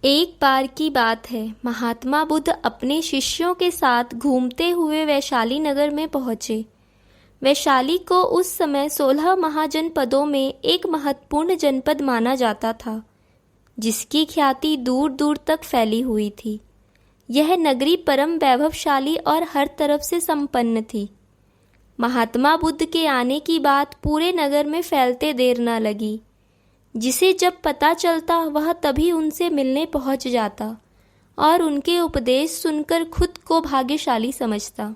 एक बार की बात है, महात्मा बुद्ध अपने शिष्यों के साथ घूमते हुए वैशाली नगर में पहुंचे। वैशाली को उस समय 16 महाजनपदों में एक महत्वपूर्ण जनपद माना जाता था, जिसकी ख्याति दूर दूर तक फैली हुई थी। यह नगरी परम वैभवशाली और हर तरफ से संपन्न थी। महात्मा बुद्ध के आने की बात पूरे नगर में फैलते देर न लगी। जिसे जब पता चलता वह तभी उनसे मिलने पहुंच जाता और उनके उपदेश सुनकर खुद को भाग्यशाली समझता।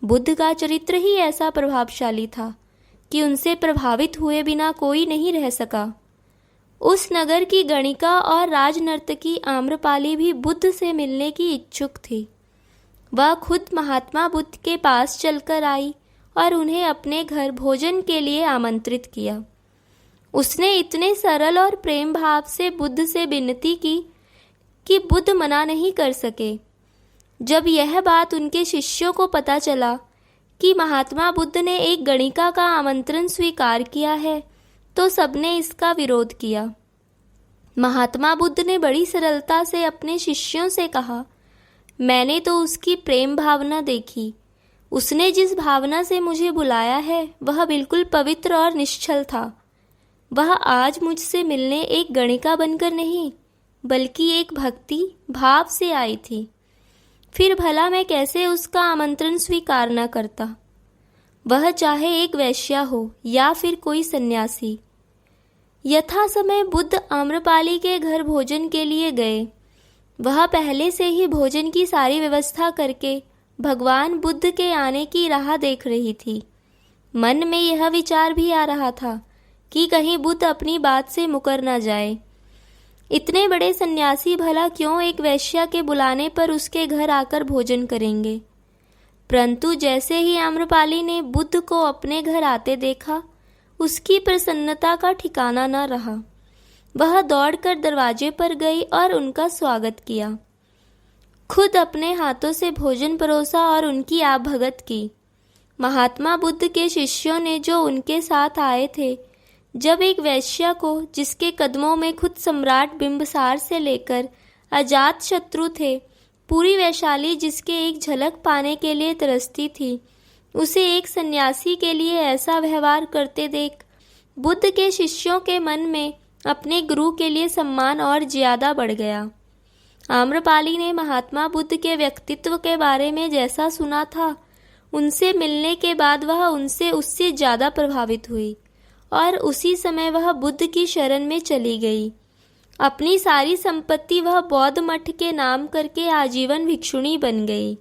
बुद्ध का चरित्र ही ऐसा प्रभावशाली था कि उनसे प्रभावित हुए बिना कोई नहीं रह सका। उस नगर की गणिका और राजनर्तकी आम्रपाली भी बुद्ध से मिलने की इच्छुक थी। वह खुद महात्मा बुद्ध के पास चलकर आई और उन्हें अपने घर भोजन के लिए आमंत्रित किया। उसने इतने सरल और प्रेम भाव से बुद्ध से विनती की कि बुद्ध मना नहीं कर सके। जब यह बात उनके शिष्यों को पता चला कि महात्मा बुद्ध ने एक गणिका का आमंत्रण स्वीकार किया है, तो सबने इसका विरोध किया। महात्मा बुद्ध ने बड़ी सरलता से अपने शिष्यों से कहा, मैंने तो उसकी प्रेम भावना देखी। उसने जिस भावना से मुझे बुलाया है वह बिल्कुल पवित्र और निश्चल था। वह आज मुझसे मिलने एक गणिका बनकर नहीं, बल्कि एक भक्ति भाव से आई थी। फिर भला मैं कैसे उसका आमंत्रण स्वीकार न करता, वह चाहे एक वैश्या हो या फिर कोई सन्यासी। यथा समय बुद्ध आम्रपाली के घर भोजन के लिए गए। वह पहले से ही भोजन की सारी व्यवस्था करके भगवान बुद्ध के आने की राह देख रही थी। मन में यह विचार भी आ रहा था कि कहीं बुद्ध अपनी बात से मुकर न जाए। इतने बड़े सन्यासी भला क्यों एक वैश्या के बुलाने पर उसके घर आकर भोजन करेंगे। परंतु जैसे ही आम्रपाली ने बुद्ध को अपने घर आते देखा, उसकी प्रसन्नता का ठिकाना न रहा। वह दौड़कर दरवाजे पर गई और उनका स्वागत किया। खुद अपने हाथों से भोजन परोसा और उनकी आभगत की। महात्मा बुद्ध के शिष्यों ने जो उनके साथ आए थे, जब एक वैश्या को, जिसके कदमों में खुद सम्राट बिंबिसार से लेकर अजात शत्रु थे, पूरी वैशाली जिसके एक झलक पाने के लिए तरसती थी, उसे एक सन्यासी के लिए ऐसा व्यवहार करते देख बुद्ध के शिष्यों के मन में अपने गुरु के लिए सम्मान और ज्यादा बढ़ गया। आम्रपाली ने महात्मा बुद्ध के व्यक्तित्व के बारे में जैसा सुना था, उनसे मिलने के बाद वह उनसे उससे ज्यादा प्रभावित हुई और उसी समय वह बुद्ध की शरण में चली गई। अपनी सारी संपत्ति वह बौद्ध मठ के नाम करके आजीवन भिक्षुणी बन गई।